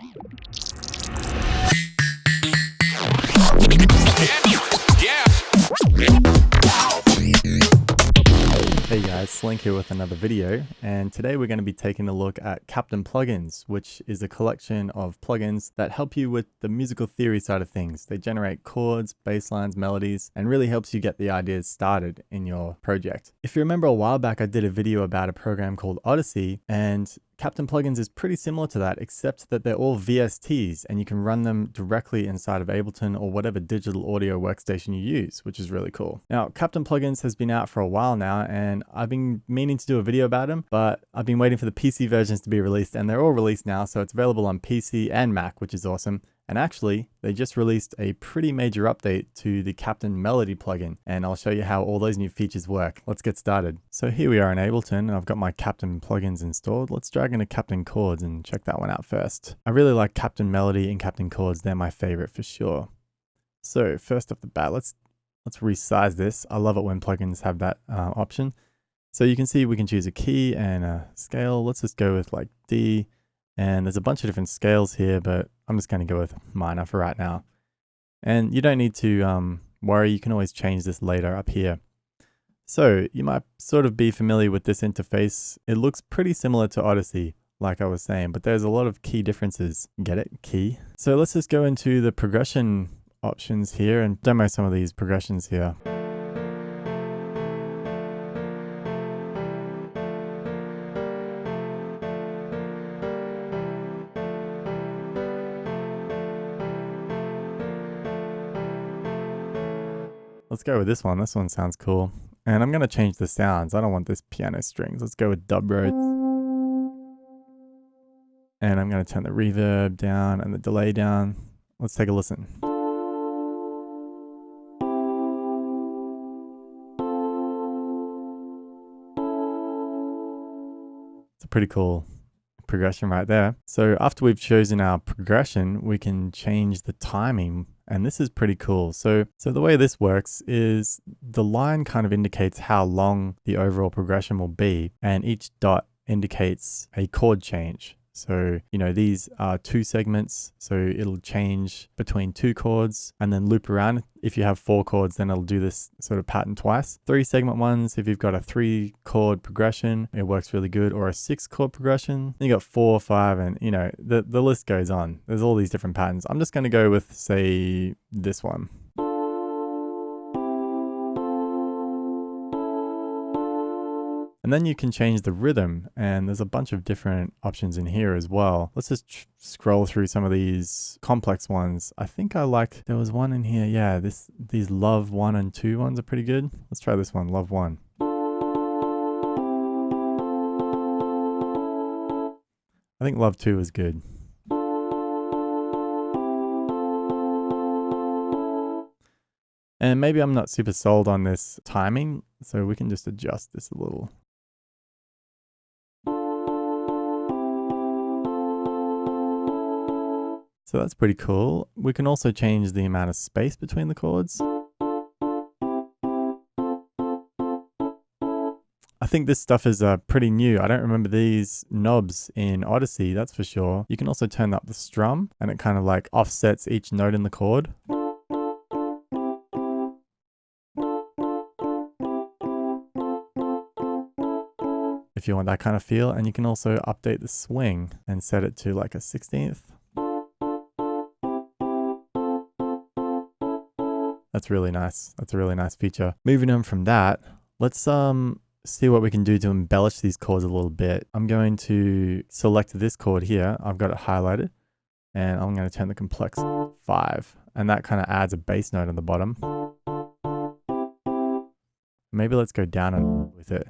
Hey guys, Slynk here with another video, and today we're going to be taking a look at Captain Plugins, which is a collection of plugins that help you with the musical theory side of things. They generate chords, bass lines, melodies, and really helps you get the ideas started in your project. If you remember a while back, I did a video about a program called Odyssey, and Captain Plugins is pretty similar to that, except that they're all VSTs and you can run them directly inside of Ableton or whatever digital audio workstation you use, which is really cool. Now, Captain Plugins has been out for a while now, and I've been meaning to do a video about them, but I've been waiting for the PC versions to be released, and they're all released now, so it's available on PC and Mac, which is awesome. And actually, they just released a pretty major update to the Captain Melody plugin, and I'll show you how all those new features work. Let's get started. So here we are in Ableton, and I've got my Captain plugins installed. Let's drag into Captain Chords and check that one out first. I really like Captain Melody and Captain Chords. They're my favorite for sure. So first off the bat, let's resize this. I love it when plugins have that option. So you can see we can choose a key and a scale. Let's just go with like D. And there's a bunch of different scales here, but I'm just going to go with minor for right now. And you don't need to worry, you can always change this later up here. So you might sort of be familiar with this interface. It looks pretty similar to Odyssey, like I was saying, but there's a lot of key differences. Get it? Key. So let's just go into the progression options here and demo some of these progressions here. Let's go with this one. This one sounds cool. And I'm going to change the sounds. I don't want this piano strings. Let's go with dub roads. And I'm going to turn the reverb down and the delay down. Let's take a listen. It's a pretty cool progression right there. So after we've chosen our progression, we can change the timing, and this is pretty cool. So the way this works is the line kind of indicates how long the overall progression will be, and each dot indicates a chord change. So, you know, these are 2 segments, so it'll change between 2 chords and then loop around. If you have 4 chords, then it'll do this sort of pattern twice. 3 segment ones, if you've got a 3 chord progression, it works really good, or a 6 chord progression. Then you got 4, 5, and you know, the list goes on. There's all these different patterns. I'm just going to go with, say, this one. And then you can change the rhythm, and there's a bunch of different options in here as well. Let's just scroll through some of these complex ones. I think I like, there was one in here. Yeah, these Love 1 and 2 ones are pretty good. Let's try this one, Love 1. I think Love 2 is good. And maybe I'm not super sold on this timing, so we can just adjust this a little. So that's pretty cool. We can also change the amount of space between the chords. I think this stuff is pretty new. I don't remember these knobs in Odyssey, that's for sure. You can also turn up the strum, and it kind of like offsets each note in the chord. If you want that kind of feel, and you can also update the swing and set it to like a 16th. That's really nice. That's a really nice feature. Moving on from that, let's see what we can do to embellish these chords a little bit. I'm going to select this chord here. I've got it highlighted, and I'm going to turn the complex 5, and that kind of adds a bass note on the bottom. Maybe let's go down with it.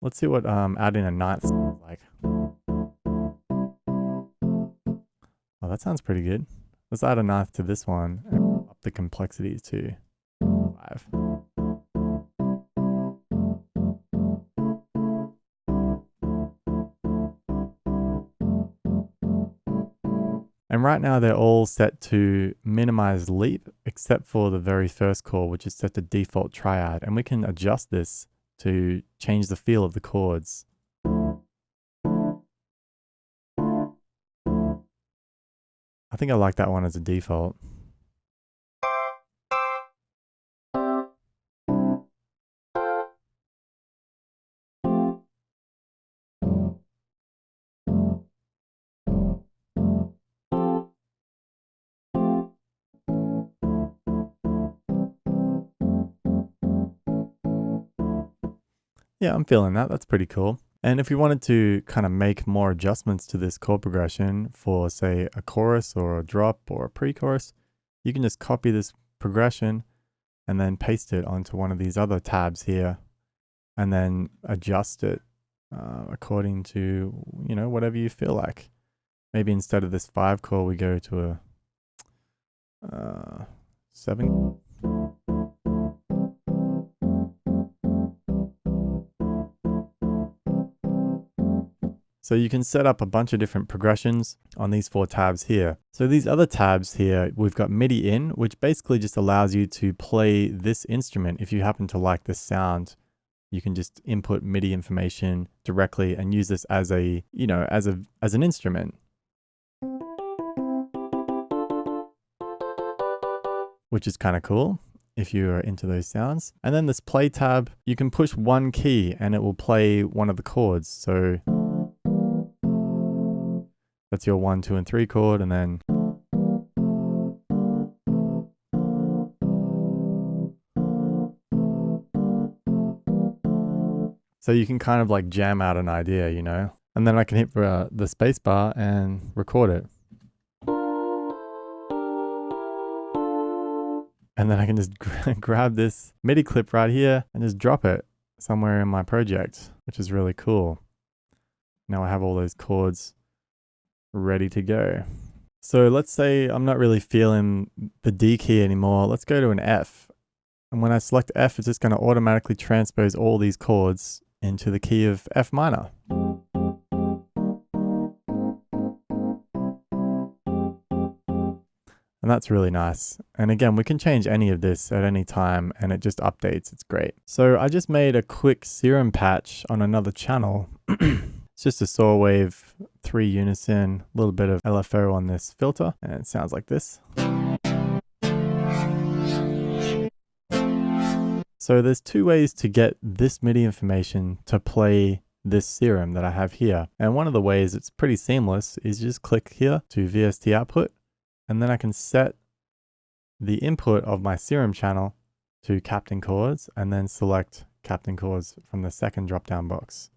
Let's see what adding a 9th sounds like. Oh, that sounds pretty good. Let's add a 9th to this one and up the complexity to 5. And right now they're all set to minimize leap, except for the very first chord, which is set to default triad. And we can adjust this to change the feel of the chords. I think I like that one as a default. Yeah, I'm feeling that. That's pretty cool. And if you wanted to kind of make more adjustments to this chord progression for, say, a chorus or a drop or a pre-chorus, you can just copy this progression and then paste it onto one of these other tabs here and then adjust it according to, whatever you feel like. Maybe instead of this 5 chord, we go to a 7. So you can set up a bunch of different progressions on these 4 tabs here. So these other tabs here, we've got MIDI in, which basically just allows you to play this instrument. If you happen to like this sound, you can just input MIDI information directly and use this as a, as an instrument, which is kind of cool if you are into those sounds. And then this play tab, you can push one key and it will play one of the chords. So that's your 1, 2, and 3 chord, and then so you can kind of like jam out an idea, and then I can hit the space bar and record it. And then I can just grab this MIDI clip right here and just drop it somewhere in my project, which is really cool. Now I have all those chords ready to go. So let's say I'm not really feeling the D key anymore. Let's go to an F. And when I select F, it's just going to automatically transpose all these chords into the key of F minor. And that's really nice. And again, we can change any of this at any time and it just updates. It's great. So I just made a quick serum patch on another channel. It's just a saw wave, 3 unison, a little bit of LFO on this filter, and it sounds like this. So there's 2 ways to get this MIDI information to play this serum that I have here. And one of the ways it's pretty seamless is just click here to VST output, and then I can set the input of my serum channel to Captain Chords, and then select Captain Chords from the second drop-down box.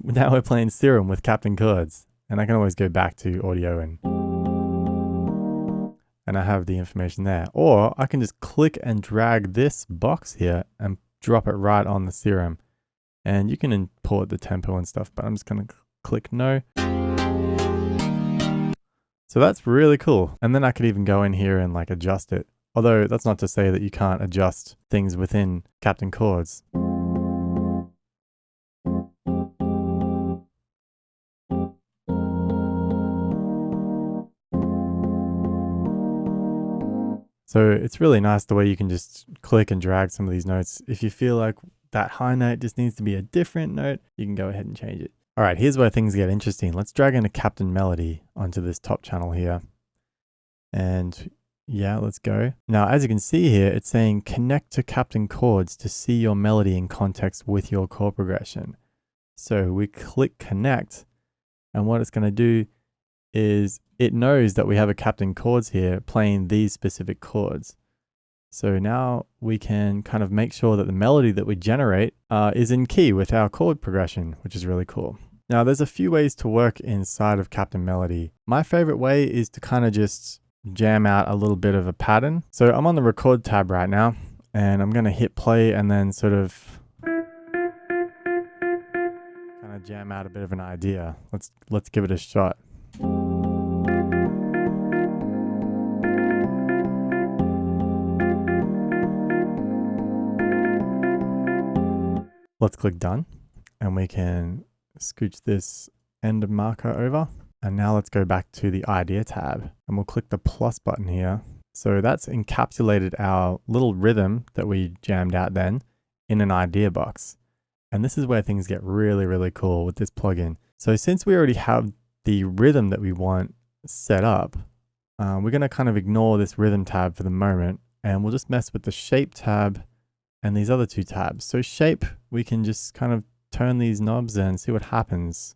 Now we're playing serum with Captain Chords, and I can always go back to audio and I have the information there. Or I can just click and drag this box here and drop it right on the serum. And you can import the tempo and stuff, but I'm just going to click no. So that's really cool. And then I could even go in here and like adjust it. Although that's not to say that you can't adjust things within Captain Chords. So it's really nice the way you can just click and drag some of these notes. If you feel like that high note just needs to be a different note, you can go ahead and change it. All right, here's where things get interesting. Let's drag in a Captain melody onto this top channel here. And yeah, let's go. Now, as you can see here, it's saying connect to Captain Chords to see your melody in context with your chord progression. So we click connect, and what it's going to do is it knows that we have a Captain Chords here playing these specific chords. So now we can kind of make sure that the melody that we generate is in key with our chord progression, which is really cool. Now there's a few ways to work inside of Captain Melody. My favorite way is to kind of just jam out a little bit of a pattern. So I'm on the record tab right now, and I'm going to hit play and then sort of kind of jam out a bit of an idea. Let's give it a shot. Let's click done, and we can scooch this end marker over. And now let's go back to the idea tab and we'll click the plus button here. So that's encapsulated our little rhythm that we jammed out then in an idea box. And this is where things get really, really cool with this plugin. So since we already have the rhythm that we want set up, we're going to kind of ignore this rhythm tab for the moment, and we'll just mess with the shape tab and these other two tabs. So shape, we can just kind of turn these knobs and see what happens.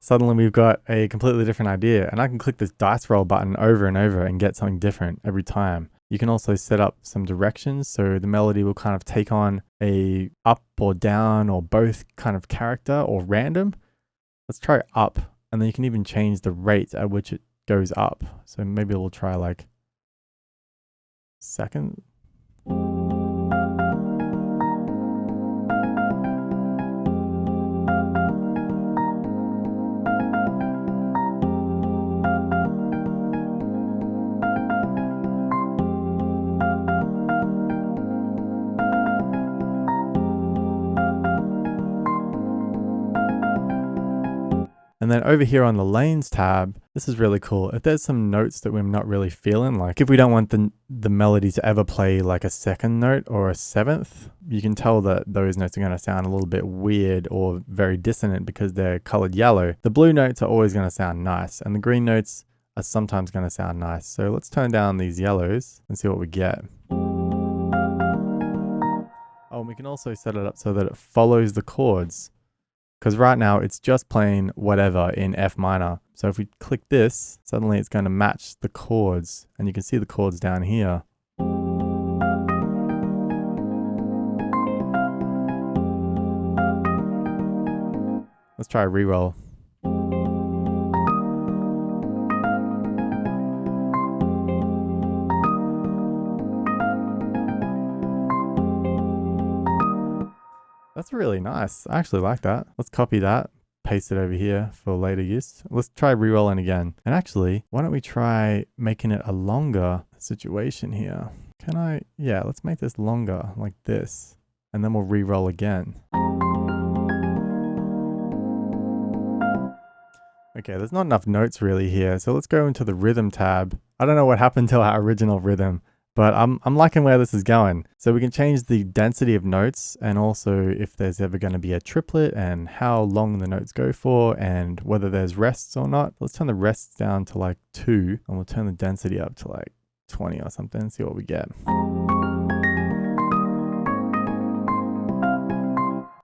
Suddenly we've got a completely different idea, and I can click this dice roll button over and over and get something different every time. You can also set up some directions, so the melody will kind of take on a up or down or both kind of character or random. Let's try up, and then you can even change the rate at which it goes up. So maybe we'll try like second. And then over here on the lanes tab, this is really cool. If there's some notes that we're not really feeling, like if we don't want the melody to ever play like a second note or a seventh, you can tell that those notes are going to sound a little bit weird or very dissonant because they're colored yellow. The blue notes are always going to sound nice, and the green notes are sometimes going to sound nice. So let's turn down these yellows and see what we get. Oh, and we can also set it up so that it follows the chords. Because right now it's just playing whatever in F minor. So if we click this, suddenly it's going to match the chords. And you can see the chords down here. Let's try a re-roll. That's really nice. I actually like that. Let's copy that, paste it over here for later use. Let's try re-rolling again. And actually, why don't we try making it a longer situation here? Can I? Yeah, let's make this longer like this. And then we'll re-roll again. Okay, there's not enough notes really here. So let's go into the rhythm tab. I don't know what happened to our original rhythm, but I'm liking where this is going. So we can change the density of notes, and also if there's ever going to be a triplet and how long the notes go for and whether there's rests or not. Let's turn the rests down to like 2, and we'll turn the density up to like 20 or something, see what we get.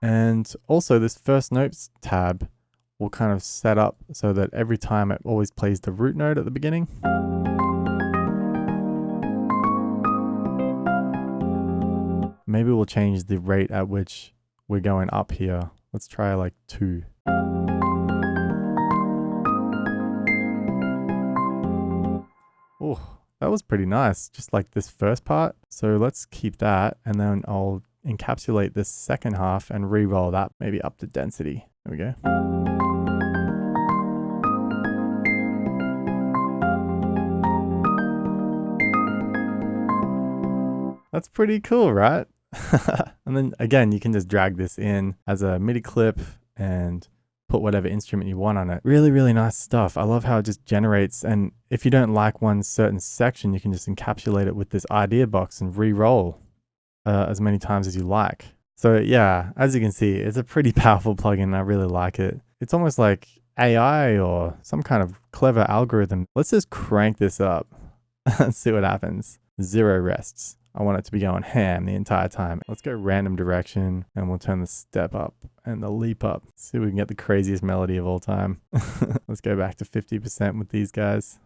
And also this first notes tab will kind of set up so that every time it always plays the root note at the beginning. Maybe we'll change the rate at which we're going up here. Let's try like 2. Oh, that was pretty nice, just like this first part. So let's keep that, and then I'll encapsulate this second half and re-roll that maybe up to density. There we go. That's pretty cool, right? And then again, you can just drag this in as a MIDI clip and put whatever instrument you want on it. Really, really nice stuff. I love how it just generates, and if you don't like one certain section, you can just encapsulate it with this idea box and re-roll as many times as you like. So yeah, as you can see, it's a pretty powerful plugin. I really like it. It's almost like AI or some kind of clever algorithm. Let's just crank this up and see what happens. 0 rests. I want it to be going ham the entire time. Let's go random direction, and we'll turn the step up and the leap up. See if we can get the craziest melody of all time. Let's go back to 50% with these guys.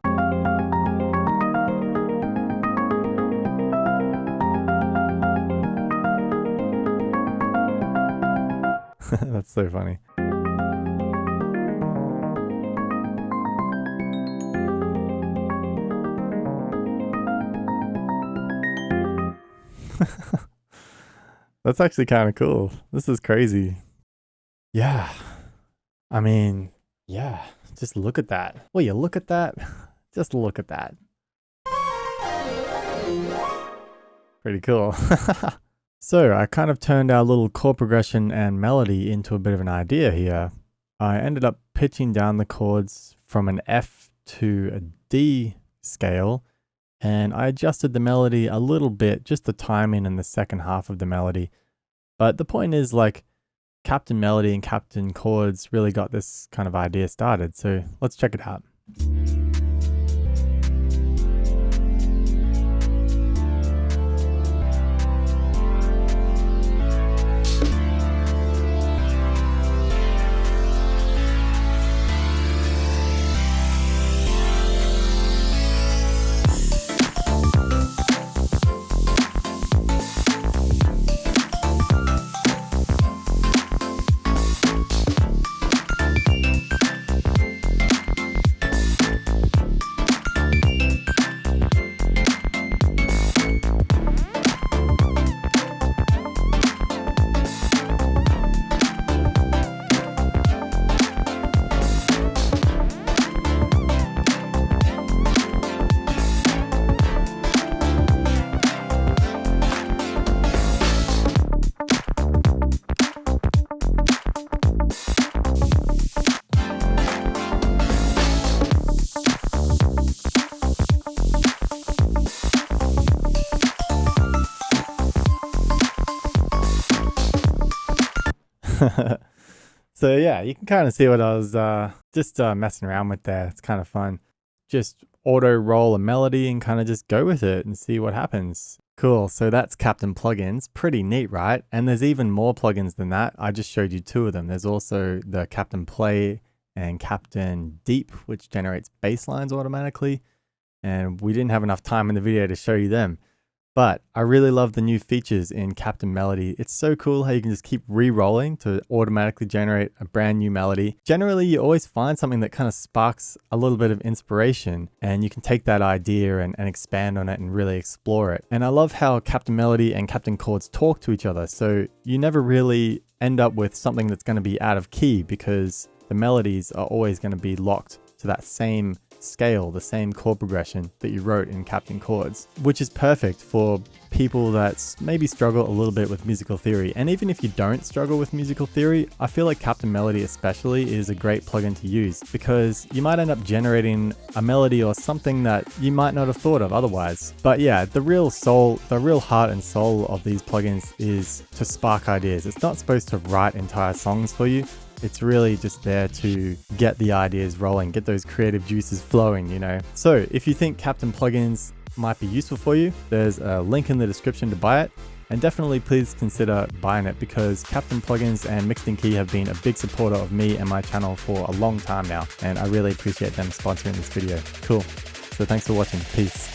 That's so funny. That's actually kind of cool. This is crazy. Yeah. I mean, yeah, just look at that. Will you look at that? Just look at that. Pretty cool. So I kind of turned our little chord progression and melody into a bit of an idea here. I ended up pitching down the chords from an F to a D scale, and I adjusted the melody a little bit, just the timing and the second half of the melody. But the point is, like, Captain Melody and Captain Chords really got this kind of idea started. So let's check it out. So yeah, you can kind of see what I was just messing around with there. It's kind of fun. Just auto roll a melody and kind of just go with it and see what happens. Cool, so that's Captain Plugins. Pretty neat, right? And there's even more plugins than that. I just showed you 2 of them. There's also the Captain Play and Captain Deep, which generates bass lines automatically. And we didn't have enough time in the video to show you them. But I really love the new features in Captain Melody. It's so cool how you can just keep re-rolling to automatically generate a brand new melody. Generally, you always find something that kind of sparks a little bit of inspiration, and you can take that idea and expand on it and really explore it. And I love how Captain Melody and Captain Chords talk to each other. So you never really end up with something that's going to be out of key, because the melodies are always going to be locked to that same scale, the same chord progression that you wrote in Captain Chords, which is perfect for people that maybe struggle a little bit with musical theory. And even if you don't struggle with musical theory, I feel like Captain Melody especially is a great plugin to use, because you might end up generating a melody or something that you might not have thought of otherwise. But yeah, the real heart and soul of these plugins is to spark ideas. It's not supposed to write entire songs for you. It's really just there to get the ideas rolling, get those creative juices flowing, you know. So if you think Captain Plugins might be useful for you, there's a link in the description to buy it. And definitely please consider buying it, because Captain Plugins and Mixed in Key have been a big supporter of me and my channel for a long time now. And I really appreciate them sponsoring this video. Cool. So thanks for watching. Peace.